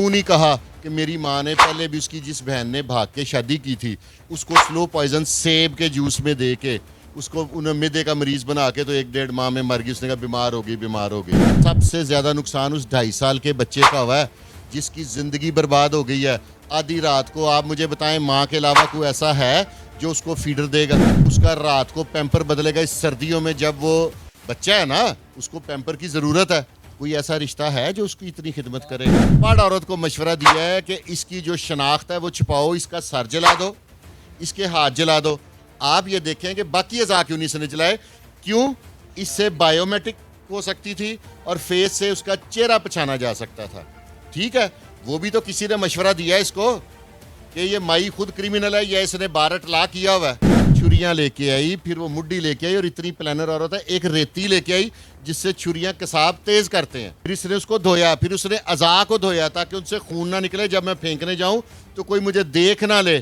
क्यों नहीं कहा कि मेरी माँ ने पहले भी उसकी जिस बहन ने भाग के शादी की थी उसको स्लो पॉइजन सेब के जूस में दे के उसको उन्हें मिर्दे का मरीज बना के तो 1-1.5 माह में मर गई। उसने कहा बीमार हो गई। सबसे ज़्यादा नुकसान उस 2.5 साल के बच्चे का हुआ है जिसकी ज़िंदगी बर्बाद हो गई है। आधी रात को आप मुझे बताएं, माँ के अलावा कोई ऐसा है जो उसको फीडर देगा, उसका रात को पैम्पर बदलेगा? इस सर्दियों में जब वो बच्चा है ना, उसको पैम्पर की ज़रूरत है। कोई ऐसा रिश्ता है जो उसकी इतनी खिदमत करे? पाड़ औरत को मशवरा दिया है कि इसकी जो शनाख्त है वो छुपाओ, इसका सर जला दो, इसके हाथ जला दो। आप ये देखें कि बाकी अज़ा क्यों नहीं इसने जलाए? क्यों? इससे बायोमेट्रिक हो सकती थी और फेस से उसका चेहरा पहचाना जा सकता था। ठीक है, वो भी तो किसी ने मशवरा दिया है इसको कि ये माई खुद क्रिमिनल है या इसने बारट ला किया हुआ है। छुरियां लेके आई, फिर वो मुड्डी लेके आई और इतनी प्लानर औरत है, एक रेती लेके आई जिससे छुरियां कसाब तेज करते हैं। फिर इसने उसको धोया, फिर उसने अज़ा को धोया ताकि उनसे खून ना निकले, जब मैं फेंकने जाऊं तो कोई मुझे देख ना ले।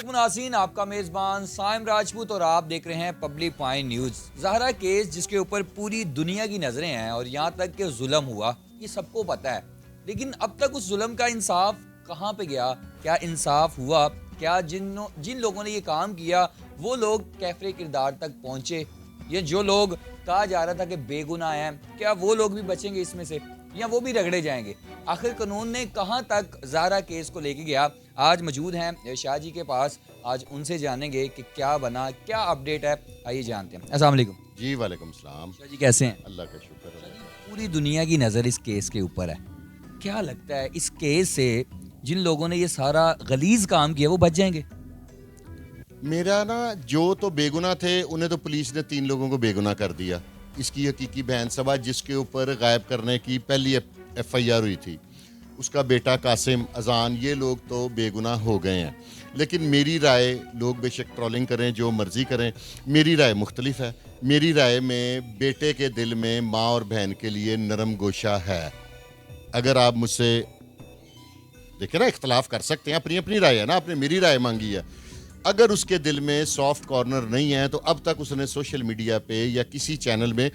नाज़रीन, आपका मेज़बान साइम राजपूत और आप देख रहे हैं Public Point News. Zahra case जिसके ऊपर पूरी दुनिया की नज़रें हैं और यहाँ तक कि जुल्म हुआ, ये सबको पता है, लेकिन अब तक उस जुल्म का इंसाफ कहाँ पे गया? क्या इंसाफ हुआ? क्या जिन लोगों ने ये काम किया वो लोग कैफरे किरदार तक पहुँचे? या जो लोग कहा जा रहा था कि बेगुनाह हैं, क्या वो लोग भी बचेंगे इसमें से या वो भी रगड़े जाएंगे? आखिर कानून ने कहाँ तक ज़हरा केस को लेके गया? आज मौजूद हैं शाह जी के पास, आज उनसे जानेंगे कि क्या बना, क्या अपडेट है। आइए जानते हैं। अस्सलाम वालेकुम। जी वालेकुम सलाम। शाह जी कैसे हैं? अल्लाह का शुक्र है। पूरी दुनिया की नज़र इस केस के ऊपर है, क्या लगता है इस केस से जिन लोगों ने ये सारा गलीज काम किया वो बच जाएंगे? मेरा ना, जो तो बेगुनाह थे उन्हें तो पुलिस ने 3 लोगों को बेगुनाह कर दिया। इसकी हकीकी बहन सबा जिसके ऊपर गायब करने की पहली FIR हुई थी, उसका बेटा कासिम, अजान, ये लोग तो बेगुनाह हो गए हैं। लेकिन मेरी राय, लोग बेशक ट्रोलिंग करें, जो मर्ज़ी करें, मेरी राय मुख्तलिफ है। मेरी राय में बेटे के दिल में माँ और बहन के लिए नरम गोशा है। अगर आप मुझसे देखिए ना, इख्तलाफ कर सकते हैं, अपनी अपनी राय है ना, आपने मेरी राय मांगी है। अगर उसके दिल में सॉफ्ट कॉर्नर नहीं है तो अब तक उसने सोशल मीडिया पे या किसी चैनल में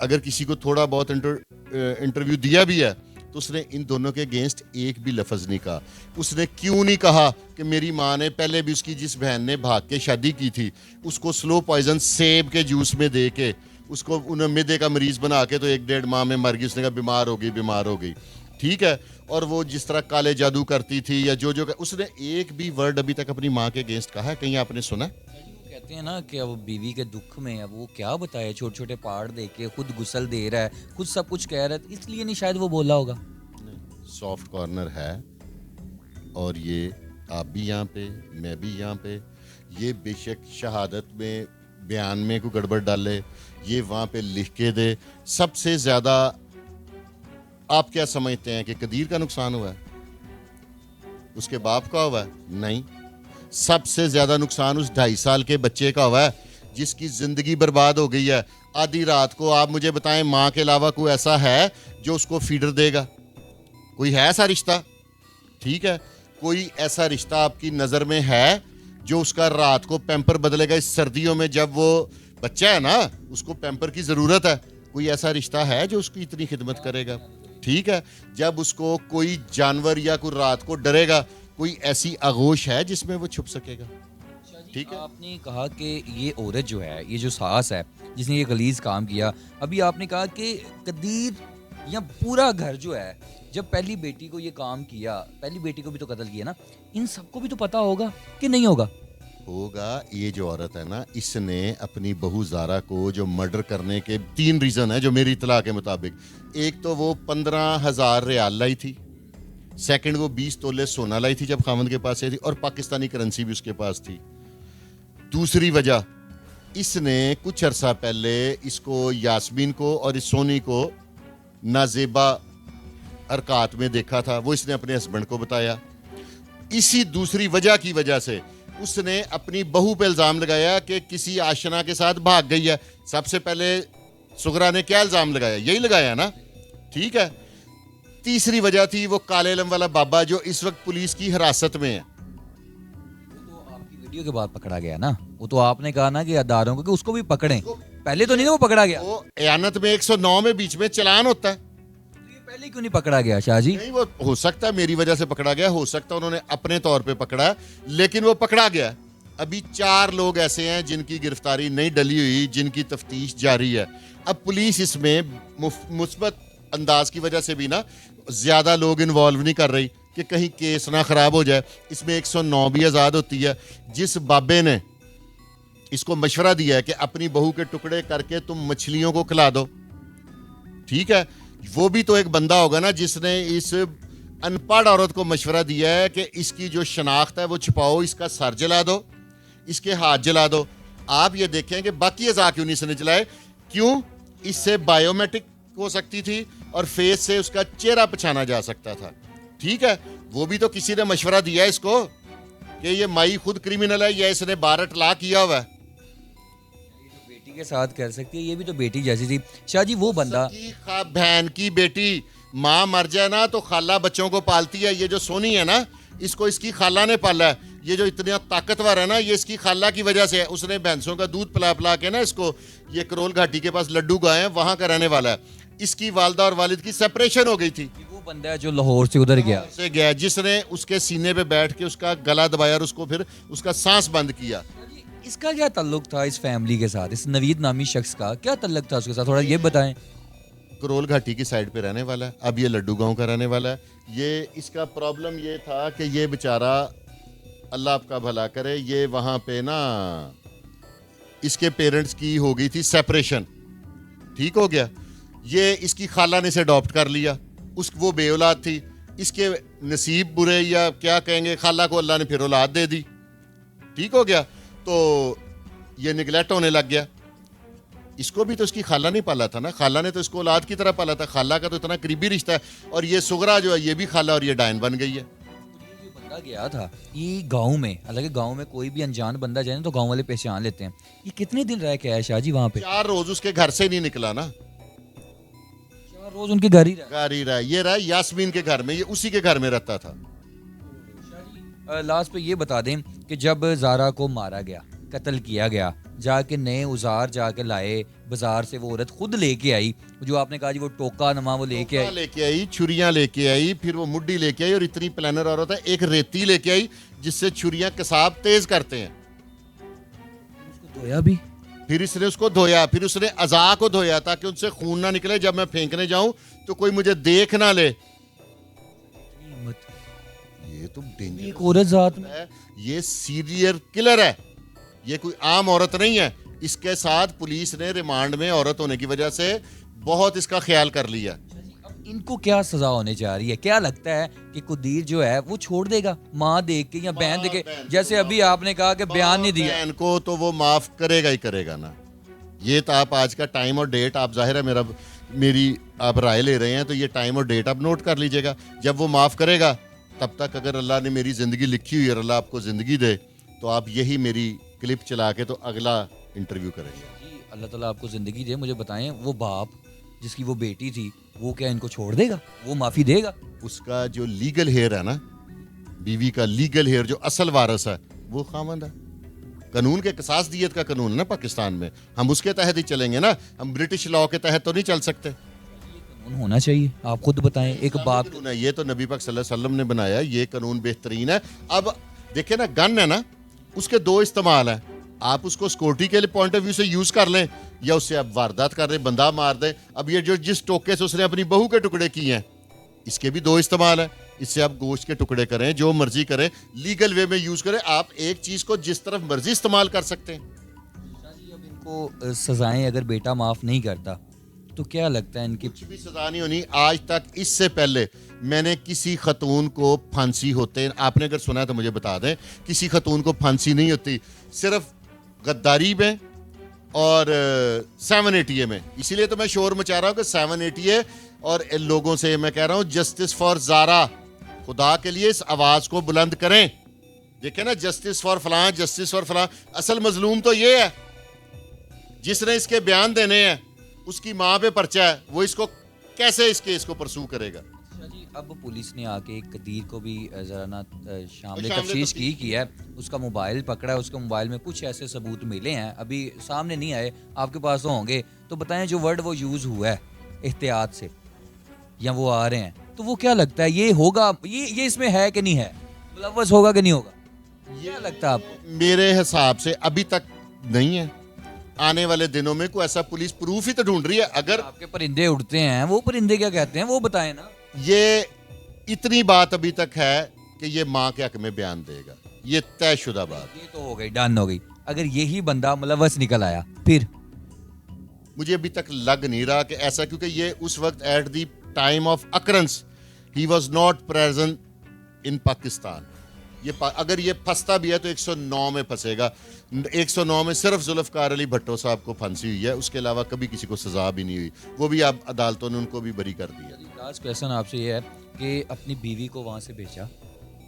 अगर किसी को थोड़ा बहुत इंटरव्यू दिया भी है तो उसने इन दोनों के अगेंस्ट एक भी लफ्ज़ नहीं कहा। उसने क्यों नहीं कहा कि मेरी माँ ने पहले भी उसकी जिस बहन ने भाग के शादी की थी उसको स्लो पॉइजन सेब के जूस में दे के उसको उन्हें मिर्दे का मरीज बना के तो 1-1.5 माह में मर गई। उसने कहा बीमार हो गई। ठीक है, और वो जिस तरह काले जादू करती थी या जो उसने एक भी वर्ड अभी तक अपनी माँ के अगेंस्ट कहा है? कहीं आपने सुना? कहते हैं ना कि अब बीवी के दुख में अब वो क्या बताए, छोटे छोटे पहाड़ दे के खुद गुस्ल दे रहा है, खुद सब कुछ कह रहा है, इसलिए नहीं शायद वो बोला होगा। सॉफ्ट कॉर्नर है और ये आप भी यहाँ पे, मैं भी यहाँ पे। ये बेशक शहादत में बयान में कोई गड़बड़ डाले, ये वहाँ पे लिख के दे। सबसे ज़्यादा आप क्या समझते हैं कि कदीर का नुकसान हुआ है? उसके बाप का हुआ है? नहीं। सबसे ज़्यादा नुकसान उस 2.5 साल के बच्चे का हुआ है जिसकी ज़िंदगी बर्बाद हो गई है। आधी रात को आप मुझे बताएं, माँ के अलावा कोई ऐसा है जो उसको फीडर देगा? कोई है ऐसा रिश्ता? ठीक है, कोई ऐसा रिश्ता आपकी नज़र में है जो उसका रात को पैम्पर बदलेगा? इस सर्दियों में जब वो बच्चा है ना, उसको पैम्पर की ज़रूरत है। कोई ऐसा रिश्ता है जो उसकी इतनी खिदमत करेगा? ठीक है, जब उसको कोई जानवर या कोई रात को डरेगा, कोई ऐसी आगोश है जिसमें वो छुप सकेगा? ठीक है, आपने कहा कि ये औरत जो है, ये जो सास है जिसने ये गलीज काम किया, अभी आपने कहा कि कदीर या पूरा घर जो है, जब पहली बेटी को ये काम किया, पहली बेटी को भी तो कत्ल किया ना, इन सबको भी तो पता होगा कि नहीं होगा? होगा। ये जो औरत है ना, इसने अपनी बहू ज़ारा को जो मर्डर करने के 3 रीज़न है जो मेरी इतला के मुताबिक। एक तो वो 15,000 रियाल लाई थी, सेकंड वो 20 तोले सोना लाई थी जब खामद के पास आई थी, और पाकिस्तानी करेंसी भी उसके पास थी। दूसरी वजह, इसने कुछ अरसा पहले इसको, यास्मीन को और इस सोनी को नाजेबा हरकत में देखा था, वो इसने अपने हस्बैंड को बताया। इसी दूसरी वजह की वजह से उसने अपनी बहू पे इल्ज़ाम लगाया कि किसी आशना के साथ भाग गई है। सबसे पहले सुगरा ने क्या इल्ज़ाम लगाया? यही लगाया ना। ठीक है, तीसरी वजह थी वो काले इलम वाला बाबा जो इस वक्त पुलिस की हिरासत में है। वो तो आपकी वीडियो के बाद पकड़ा गया ना, वो तो आपने कहा ना कि अदारों को कि उसको भी पकड़ें, पहले तो नहीं ना वो पकड़ा गया। वो एयानत में 109 में बीच में चलान होता है। पहले क्यों नहीं पकड़ा गया शाह जी? नहीं, वो हो सकता है मेरी वजह से पकड़ा गया, हो सकता है उन्होंने अपने तौर पे पकड़ा है, लेकिन वो पकड़ा गया। अभी 4 लोग ऐसे हैं जिनकी गिरफ्तारी नहीं डली हुई, जिनकी तफ्तीश जारी है। अब पुलिस इसमें मुस्बत अंदाज की वजह से भी ना ज़्यादा लोग इन्वॉल्व नहीं कर रही कि कहीं केस ना ख़राब हो जाए। इसमें 109 भी आज़ाद होती है। जिस बाबे ने इसको मशवरा दिया है कि अपनी बहू के टुकड़े करके तुम मछलियों को खिला दो, ठीक है, वो भी तो एक बंदा होगा ना जिसने इस अनपढ़ औरत को मशवरा दिया है कि इसकी जो शनाख्त है वो छुपाओ, इसका सर जला दो, इसके हाथ जला दो। आप ये देखें कि बाकी अज़ा क्यों नहीं इसने जलाए? क्यों? इससे बायोमेट्रिक हो सकती थी और फेस से उसका चेहरा पहचाना जा सकता था। ठीक है, वो भी तो किसी ने मशवरा दिया इसको कि ये माई खुद क्रिमिनल है या इसने 12 तलाक किया हुआ है। बेटी के साथ कर सकती है, ये भी तो बेटी जैसी थी। शाह जी वो बंदा बहन की बेटी, माँ मर जाए ना तो खाला बच्चों को पालती है। ये जो सोनी है ना, इसको इसकी खाला ने पाला है। ये जो इतना ताकतवर है ना, ये इसकी खाला की वजह से है। उसने भैंसों का दूध पिला पिला के ना इसको, ये करोल घाटी के पास लड्डू गाय है, वहां का रहने वाला है। इसकी वालदा और वालिद की सेपरेशन हो गई थी। वो बंदा है जो लाहौर से उधर गया, जिसने उसके सीने पे बैठ के उसका गला दबाया और उसको फिर उसका सांस बंद किया। इसका क्या ताल्लुक था इस फैमिली के साथ? इस नवीद नामी शख्स का क्या ताल्लुक था उसके साथ, थोड़ा ये बताएं। करोल घाटी की साइड पे रहने वाला है। अब ये लड्डू गांव का रहने वाला है। ये इसका प्रॉब्लम ये था कि ये बेचारा, अल्लाह आपका भला करे, ये वहाँ पे ना इसके पेरेंट्स की हो गई थी सेपरेशन। ठीक हो गया, ये इसकी खाला ने इसे अडॉप्ट कर लिया। वो बे औलाद थी। इसके नसीब बुरे या क्या कहेंगे, खाला को अल्लाह ने फिर औलाद दे दी। ठीक हो गया, तो ये निगलेक्ट होने लग गया। इसको भी तो इसकी खाला नहीं पाला था ना, खाला ने तो इसको औलाद की तरह पाला था। खाला का तो इतना करीबी रिश्ता है। और ये सुगरा जो है ये भी खाला और ये डायन बन गई है। बंदा गया था ये गांव में, हालांकि गांव में कोई भी अनजान बंदा जाए तो गांव वाले पहचान लेते हैं। ये कितने दिन रह के आया शाह जी वहाँ पे? 4 रोज उसके घर से नहीं निकला ना। 4 रोज उनके घर ही रहा। ये रहा यास्मीन के घर में, ये उसी के घर में रहता था। लास्ट पे ये बता दें कि जब जारा को मारा गया, कत्ल किया गया, जाके नए औजार जाके लाए बाजार से, वो औरत खुद लेके आई, जो आपने कहा जी वो टोका नमा वो लेके आई, छुरियां लेके आई, फिर वो मुड्डी लेके आई, और इतनी प्लानर औरत है, एक रेती लेके आई जिससे छुरियां कसाब तेज करते हैं। उसको धोया भी, फिर इसने उसको धोया, फिर उसने अज़ा को धोया ताकि उनसे खून ना निकले, जब मैं फेंकने जाऊं तो कोई मुझे देख ना ले। ये तो डेंजर एक औरत जात में है, ये सीरियल किलर है, ये कोई आम औरत नहीं है। इसके साथ पुलिस ने रिमांड में औरत होने की वजह से बहुत इसका ख्याल कर लिया। अब इनको क्या सजा होने जा रही है? क्या लगता है कि कुदीर जो है वो छोड़ देगा माँ देख के या बहन देख के? जैसे अभी आपने कहा कि बयान नहीं दिया, बहन को तो वो माफ करेगा ही करेगा ना। ये तो आप आज का टाइम और डेट, आप जाहिर है मेरी आप राय ले रहे हैं, तो ये टाइम और डेट आप नोट कर लीजिएगा। जब वो माफ करेगा, तब तक अगर अल्लाह ने मेरी ज़िंदगी लिखी हुई है और अल्लाह आपको ज़िंदगी दे, तो आप यही मेरी क्लिप चला के तो अगला इंटरव्यू करेंगे। अल्लाह ताला आपको ज़िंदगी दे। मुझे बताएं, वो बाप जिसकी वो बेटी थी, वो क्या इनको छोड़ देगा? वो माफ़ी देगा? उसका जो लीगल हेयर है ना, बीवी का लीगल हेयर, जो असल वारिस है, वो खामंद है। कानून के किसास दियत का कानून है ना पाकिस्तान में, हम उसके तहत ही चलेंगे ना। हम ब्रिटिश लॉ के तहत तो नहीं चल सकते। कानून होना चाहिए, आप खुद बताएं। एक बाप, ये तो नबी पाक सल्लल्लाहु अलैहि वसल्लम ने बनाया, ये कानून बेहतरीन है। अब देखिए ना, गन है ना, उसके 2 इस्तेमाल हैं। आप उसको सिक्योरिटी के लिए पॉइंट ऑफ व्यू से यूज़ कर लें, या उससे आप वारदात कर रहे, बंदा मार दें। अब ये जो जिस टोके से उसने अपनी बहू के टुकड़े किए हैं, इसके भी 2 इस्तेमाल हैं। इससे आप गोश्त के टुकड़े करें, जो मर्जी करें, लीगल वे में यूज़ करें। आप एक चीज़ को जिस तरफ मर्जी इस्तेमाल कर सकते हैं। अब इनको सजाएं अगर बेटा माफ़ नहीं करता तो क्या लगता है इनकी? कुछ भी सजा नहीं होनी। आज तक इससे पहले मैंने किसी खतून को फांसी होते, आपने अगर सुना है तो मुझे बता दें, किसी खतून को फांसी नहीं होती, सिर्फ गद्दारी में और 780 में। इसीलिए तो मैं शोर मचा रहा हूँ कि 780 और लोगों से मैं कह रहा हूँ, जस्टिस फॉर ज़ारा, खुदा के लिए इस आवाज़ को बुलंद करें। देखें ना, जस्टिस फॉर फलां, जस्टिस फॉर फलां। असल मजलूम तो ये है जिसने इसके बयान देने हैं, उसकी माँ पे पर्चा है, वो इसको कैसे इस केस को परसू करेगा? जी, अब पुलिस ने आके कदीर को भी जरा ना शामिल तफ्तीश की है। उसका मोबाइल पकड़ा है, उसके मोबाइल में कुछ ऐसे सबूत मिले हैं, अभी सामने नहीं आए, आपके पास तो होंगे। तो बताएं, जो वर्ड वो यूज़ हुआ है एहतियात से, या वो आ रहे हैं, तो वो क्या लगता है ये होगा, ये इसमें है कि नहीं है, मुलव्वस होगा कि नहीं होगा, क्या लगता है आपको? मेरे हिसाब से अभी तक नहीं है। आने वाले दिनों में कोई ऐसा पुलिस प्रूफ ही तो ढूंढ रही है। अगर आपके परिंदे उड़ते हैं, वो परिंदे क्या कहते हैं वो बताएं ना। ये इतनी बात अभी तक है कि ये माँ के हक में बयान देगा, ये तयशुदा बात। ये तो हो गई, डन हो गई। अगर यही बंदा मुलव्वस निकल आया फिर? मुझे अभी तक लग नहीं रहा कि ऐसा, क्योंकि ये उस वक्त at the time of occurrence he was not present in Pakistan. अगर ये फंसता भी है तो 109 में फंसेगा। 109 में सिर्फ जुल्फकार अली भट्टो साहब को फांसी हुई है, उसके अलावा कभी किसी को सजा भी नहीं हुई। वो भी अब अदालतों ने उनको भी बरी कर दिया। लास्ट क्वेश्चन आपसे ये है कि अपनी बीवी को वहाँ से भेजा,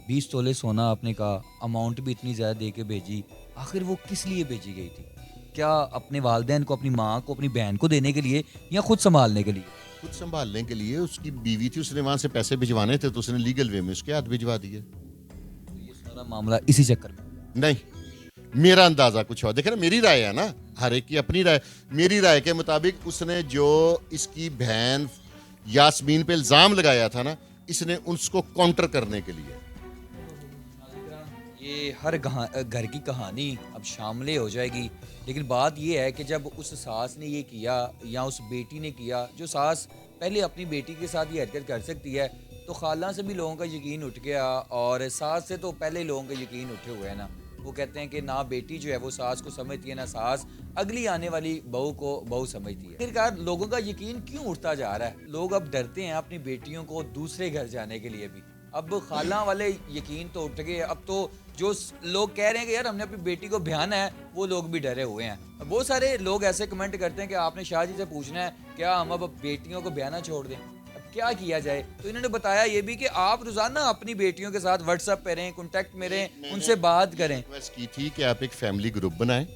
20 तोले सोना आपने कहा, अमाउंट भी इतनी ज़्यादा दे के भेजी, आखिर वो किस लिए भेजी गई थी? क्या अपने वालिदैन को, अपनी माँ को, अपनी बहन को देने के लिए या खुद संभालने के लिए? खुद संभालने के लिए। उसकी बीवी थी, उसने वहाँ से पैसे भिजवाने थे तो उसने लीगल वे में उसके हाथ भिजवा दिए। तो ये सारा मामला इसी चक्कर में? नहीं, मेरा अंदाजा कुछ और। देखे ना, मेरी राय है ना, हर एक की अपनी राय। मेरी राय के मुताबिक उसने जो इसकी बहन यास्मीन पे इल्जाम लगाया था ना, इसने उसको काउंटर करने के लिए। ये हर घर की कहानी अब शामिल हो जाएगी, लेकिन बात ये है कि जब उस सास ने ये किया या उस बेटी ने किया, जो सास पहले अपनी बेटी के साथ ये हरकत कर सकती है, तो खाला से भी लोगों का यकीन उठ गया और सास से तो पहले लोगों का यकीन उठे हुए हैं ना। वो कहते हैं कि ना बेटी जो है वो सास को समझती है, ना सास अगली आने वाली बहू को बहू समझती है। आखिरकार लोगों का यकीन क्यों उठता जा रहा है? लोग अब डरते हैं अपनी बेटियों को दूसरे घर जाने के लिए भी। अब खाला वाले यकीन तो उठ गए, अब तो जो लोग कह रहे हैं कि यार हमने अपनी बेटी को ब्याना है, वो लोग भी डरे हुए हैं। अब बहुत सारे लोग ऐसे कमेंट करते हैं कि आपने शाह जी से पूछना है क्या हम अब बेटियों को ब्याना छोड़ दें, अब क्या किया जाए? तो इन्होंने बताया ये भी कि आप रोजाना अपनी बेटियों के साथ व्हाट्सएप पे रहें, कॉन्टैक्ट में रहें, उनसे बात करें। रिक्वेस्ट की थी कि आप एक फैमिली ग्रुप बनाएं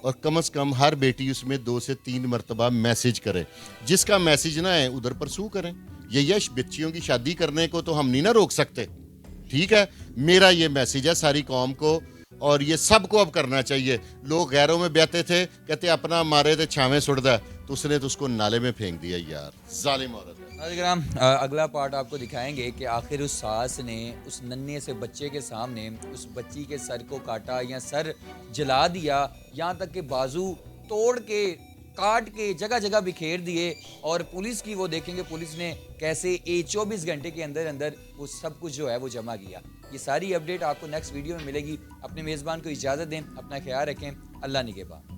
और कम से कम हर बेटी उसमें 2 से 3 मरतबा मैसेज करे। जिसका मैसेज ना है उधर परसू करें। ये यश बच्चियों की शादी करने को तो हम नहीं ना रोक सकते, ठीक है। मेरा ये मैसेज है सारी कौम को, और ये सबको अब करना चाहिए। लोग गैरों में बहते थे, कहते अपना मारे थे छावे सुड़दा, तो उसने तो उसको नाले में फेंक दिया। यार जालिम औरत है। अगला पार्ट आपको दिखाएंगे कि आखिर उस सास ने उस नन्हे से बच्चे के सामने उस बच्ची के सर को काटा या सर जला दिया, यहाँ तक कि बाजू तोड़ के काट के जगह जगह बिखेर दिए। और पुलिस की वो देखेंगे, पुलिस ने कैसे 24 घंटे के अंदर अंदर वो सब कुछ जो है वो जमा किया। ये सारी अपडेट आपको नेक्स्ट वीडियो में मिलेगी। अपने मेज़बान को इजाज़त दें, अपना ख्याल रखें। अल्लाह निगहबान।